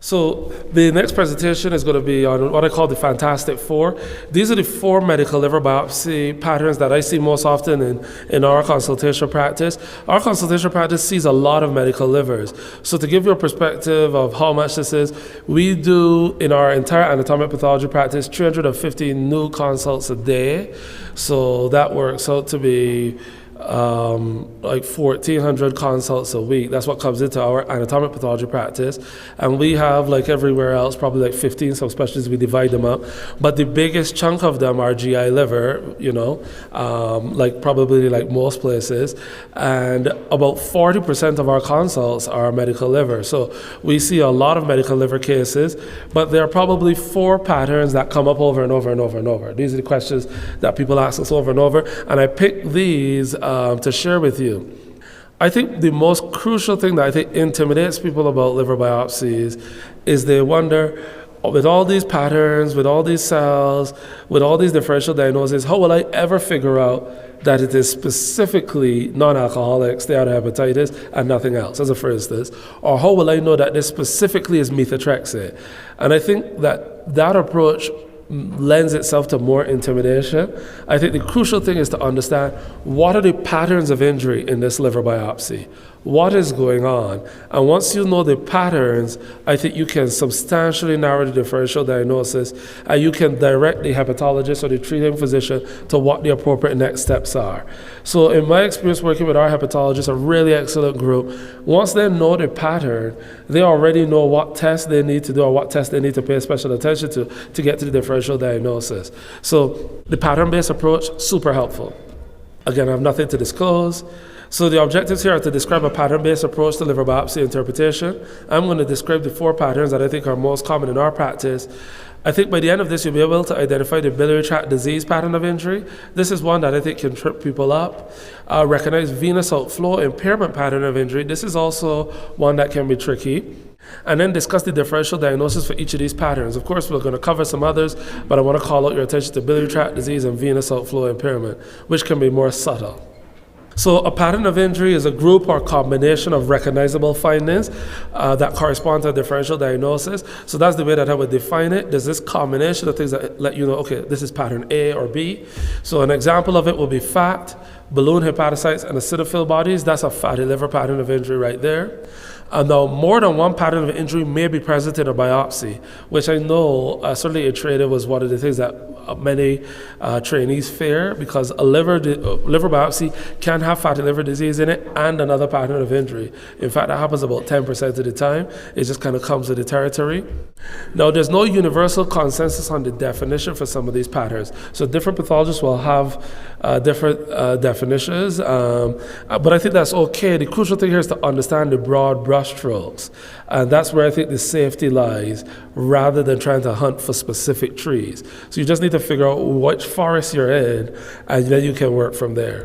So the next presentation is going to be on what I call the Fantastic Four. These are the 4 medical liver biopsy patterns that I see most often in our consultation practice. Our consultation practice sees a lot of medical livers. So to give you a perspective of how much this is, we do in our entire anatomic pathology practice 350 new consults a day. So that works out to be like 1,400 consults a week. That's what comes into our anatomic pathology practice. And we have, like everywhere else, probably like 15 subspecialties. We divide them up. But the biggest chunk of them are GI liver, like probably like most places. And about 40% of our consults are medical liver. So we see a lot of medical liver cases, but there are probably 4 patterns that come up over and over and over and over. These are the questions that people ask us over and over. And I picked these to share with you. I think the most crucial thing that I think intimidates people about liver biopsies is they wonder, with all these patterns, with all these cells, with all these differential diagnoses, how will I ever figure out that it is specifically non-alcoholic steatohepatitis and nothing else, as a for instance? Or how will I know that this specifically is methotrexate? And I think that approach lends itself to more intimidation. I think the crucial thing is to understand what are the patterns of injury in this liver biopsy. What is going on? And once you know the patterns, I think you can substantially narrow the differential diagnosis, and you can direct the hepatologist or the treating physician to what the appropriate next steps are. So in my experience working with our hepatologists, a really excellent group, once they know the pattern, they already know what tests they need to do or what tests they need to pay special attention to get to the differential diagnosis. So the pattern-based approach, super helpful. Again, I have nothing to disclose. So the objectives here are to describe a pattern-based approach to liver biopsy interpretation. I'm going to describe the 4 patterns that I think are most common in our practice. I think by the end of this, you'll be able to identify the biliary tract disease pattern of injury. This is one that I think can trip people up. Recognize venous outflow impairment pattern of injury. This is also one that can be tricky. And then discuss the differential diagnosis for each of these patterns. Of course, we're going to cover some others, but I want to call out your attention to biliary tract disease and venous outflow impairment, which can be more subtle. So a pattern of injury is a group or combination of recognizable findings that correspond to a differential diagnosis. So that's the way that I would define it. There's this combination of things that let you know, okay, this is pattern A or B. So an example of it will be fat, balloon hepatocytes, and acidophil bodies. That's a fatty liver pattern of injury right there. And now more than one pattern of injury may be present in a biopsy, which I know certainly in training was one of the things that many trainees fear, because a liver biopsy can have fatty liver disease in it and another pattern of injury. In fact, that happens about 10% of the time. It just kind of comes with the territory. Now, there's no universal consensus on the definition for some of these patterns. So different pathologists will have different definitions, but I think that's okay. The crucial thing here is to understand the broad brushstrokes, and that's where I think the safety lies, rather than trying to hunt for specific trees. So you just need to figure out which forest you're in, and then you can work from there.